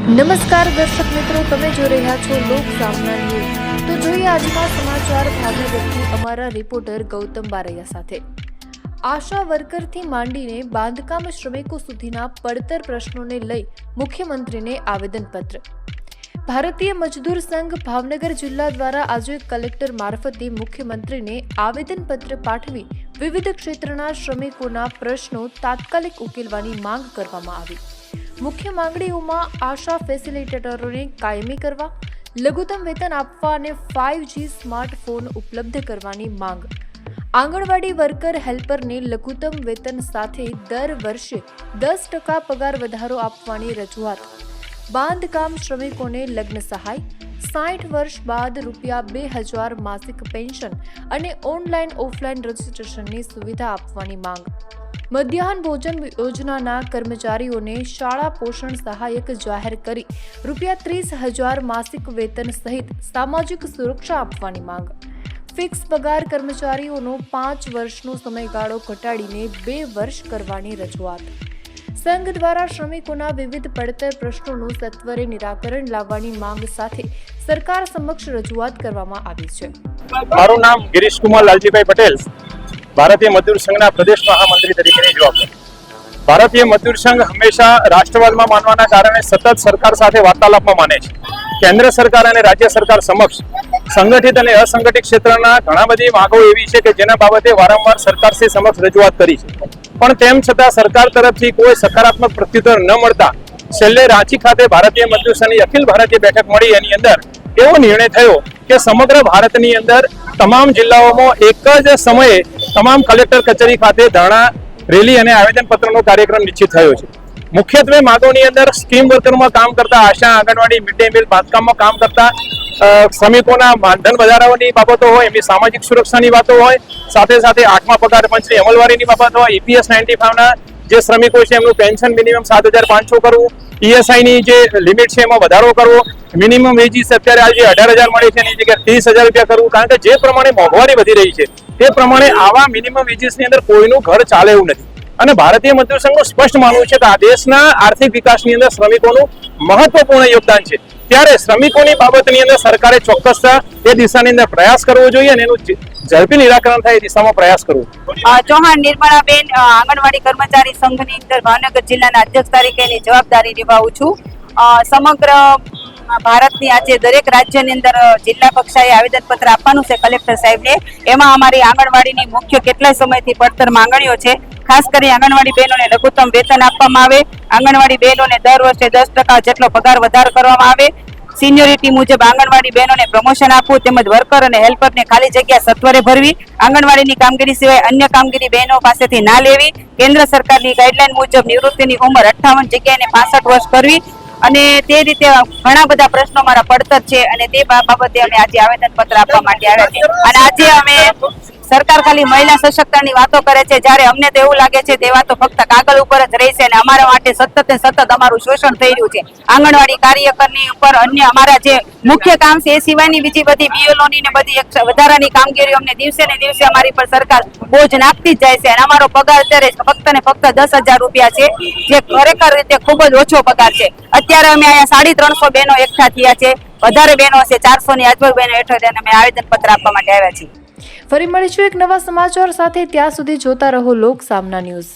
નમસ્કાર દર્શક મિત્રો, તમે જોઈ રહ્યા છો લોક સામના ન્યૂઝ। તો જોઈએ આજના સમાચાર ભાવનગરથી અમારા રિપોર્ટર ગૌતમ બારૈયા સાથે। આશા વર્કરથી માંડીને બાંધકામ શ્રમિકો સુધીના પડતર પ્રશ્નોને લઈ મુખ્યમંત્રીને આવેદનપત્ર। ભારતીય મજદૂર સંઘ ભાવનગર જિલ્લા દ્વારા આજે કલેક્ટર મારફતે મુખ્યમંત્રીને આવેદનપત્ર પાઠવી વિવિધ ક્ષેત્રના શ્રમિકોના પ્રશ્નો તાત્કાલિક ઉકેલવાની માંગ કરવામાં આવી। મુખ્ય માંગણીઓમાં આશા ફેસિલિટેટરોને કાયમી કરવા, લઘુત્તમ વેતન આપવા અને 5G સ્માર્ટફોન ઉપલબ્ધ કરવાની માંગ, આંગણવાડી વર્કર હેલ્પરને લઘુત્તમ વેતન સાથે દર વર્ષે 10% પગાર વધારો આપવાની રજૂઆત, બાંધકામ શ્રમિકોને લગ્ન સહાય, 60 વર્ષ બાદ ₹2000 માસિક પેન્શન અને ઓનલાઈન ઓફલાઈન રજીસ્ટ્રેશનની સુવિધા આપવાની માંગ, મધ્યાહન ભોજન યોજનાના કર્મચારીઓને શાળા પોષણ સહાયક જાહેર કરી ₹30,000 માસિક વેતન સહિત સામાજિક સુરક્ષા આપવાની માંગ, ફિક્સ પગાર કર્મચારીઓનો 5 વર્ષનો સમયગાળો ઘટાડીને 2 વર્ષ કરવાની રજૂઆત। સંઘ દ્વારા શ્રમિકોના વિવિધ પડતર પ્રશ્નોનું સત્વરે નિરાકરણ લાવવાની માંગ સાથે સરકાર સમક્ષ રજૂઆત કરવામાં આવી છે। મારું નામ ગિરીશ કુમાર લાલજીભાઈ પટેલ, ભારતીય મજદૂર સંઘના પ્રદેશ મહામંત્રી તરીકેની જવાબદારી। ભારતીય મજદૂર સંઘ હંમેશા રાષ્ટ્રવાદમાં માનવાના કારણે સતત સરકાર સાથે વાર્તાલાપમાં માને છે। કેન્દ્ર સરકાર અને રાજ્ય સરકાર સમક્ષ સંગઠિત અને અસંગઠિત ક્ષેત્રના ઘણા બધી માંગો એવી છે કે જેના બાબતે વારંવાર સરકારશ્રી સમક્ષ રજૂઆત કરી છે, પણ તેમ છતાં સરકાર તરફથી કોઈ સકારાત્મક પ્રત્યુત્તર ન મળતા છેલ્લે રાંચી ખાતે ભારતીય મજદૂર સંઘની અખિલ ભારતીય બેઠક મળી। એની અંદર એવો નિર્ણય થયો કે સમગ્ર ભારતની અંદર તમામ જિલ્લાઓમાં એક જ સમયે તમામ કલેક્ટર કચેરી ખાતે ધરણા, રેલી અને આવેદનપત્રનો કાર્યક્રમ નિશ્ચિત થયો છે। મુખ્યત્વે માંગોની અંદર સ્કીમ વર્કરમાં કામ કરતા આશા, આંગણવાડી, મિડ ડે મિલ, બાંધકામમાં કામ કરતા શ્રમિકોના માનધન વધારાની બાબતો હોય, એમની સામાજિક સુરક્ષાની વાતો હોય, સાથે સાથે 8મા પગાર પંચની અમલવારીની બાબત હોય, EPS 95ના જે શ્રમિકો છે એમનું પેન્શન મિનિમમ 7,500 કરવું, ESI ની જે લિમિટ છે એમાં વધારો કરવો, મિનિમમ વેજીસ અત્યારે આજે 18,000 મળે છે એની જગ્યાએ 30,000 રૂપિયા કરવું, કારણ કે જે પ્રમાણે મોંઘવારી વધી રહી છે તે પ્રમાણે આવા મિનિમમ વેજીસની અંદર કોઈનું ઘર ચાલે એવું નથી। અને ભારતીય મજદૂર સંઘનું સ્પષ્ટ માનવું છે કે આ દેશના આર્થિક વિકાસની અંદર શ્રમિકોનું મહત્વપૂર્ણ યોગદાન છે, ત્યારે શ્રમિકોની બાબતની અંદર સરકારે ચોક્કસ એ દિશાની અંદર પ્રયાસ કરવો જોઈએ અને એનું ઝડપી નિરાકરણ થાય એ દિશામાં પ્રયાસ કરવો। ચૌહાણ નિર્મળાબેન, આંગણવાડી કર્મચારી સંઘની અંદર ભાવનગર જિલ્લાના અધ્યક્ષ તરીકેની જવાબદારી નિભાવું છું। સમગ્ર ભારતની આજે દરેક રાજ્યની અંદર જિલ્લા કક્ષાએ આવેદનપત્ર આપવાનું છે કલેક્ટર સાહેબને। એમાં અમારી આંગણવાડીની મુખ્ય કેટલાય સમયથી પડતર માંગણીઓ છે। ખાસ કરી આંગણવાડી બહેનોને લઘુત્તમ વેતન આપવામાં આવે, આંગણવાડી બહેનોને દર વર્ષે 10% જેટલો પગાર વધારો કરવામાં આવે, સિનિયોરિટી મુજબ આંગણવાડી બહેનોને પ્રમોશન આપવું, તેમજ વર્કર અને હેલ્પરને ખાલી જગ્યા સત્વરે ભરવી, આંગણવાડીની કામગીરી સિવાય અન્ય કામગીરી બહેનો પાસેથી ના લેવી, કેન્દ્ર સરકારની ગાઈડલાઈન મુજબ નિવૃત્તિની ઉંમર 58 જગ્યાએ 65 વર્ષ કરવી, અને તે રીતે ઘણા બધા પ્રશ્નો મારા પડતર છે અને તે બાબતે અમે આજે આવેદનપત્ર આપવા માટે આવ્યા છે। અને આજે અમે સરકાર ખાલી મહિલા સશક્તિકરણની વાતો કરે છે, જ્યારે અમને તો એવું લાગે છે તે વાતો ફક્ત કાગળ ઉપર જ રહેશે અને અમારા માટે સતત ને સતત અમારું શોષણ થઈ રહ્યું છે। આંગણવાડી કાર્યકરની ઉપર અન્ય અમારા જે મુખ્ય કામ છે એ સિવાયની બીજી બધી બીએલઓની ને બધી વધારાની કામગીરી અમને દિવસે ને દિવસે અમારી પર સરકાર બોજ નાખતી જ જાય છે અને અમારો પગાર અત્યારે ફક્ત ને ફક્ત 10,000 રૂપિયા છે, જે ખરેખર રીતે ખૂબ જ ઓછો પગાર છે। અત્યારે અમે અહીંયા 350 બહેનો એકઠા થયા છે, વધારે બહેનો છે 400 ની આજુબાજુ બહેનો હેઠળ અમે આવેદનપત્ર આપવા માટે આવ્યા છીએ। ફરી મળીશું એક નવા સમાચાર સાથે, ત્યાં સુધી જોતા રહો લોક સામના ન્યૂઝ।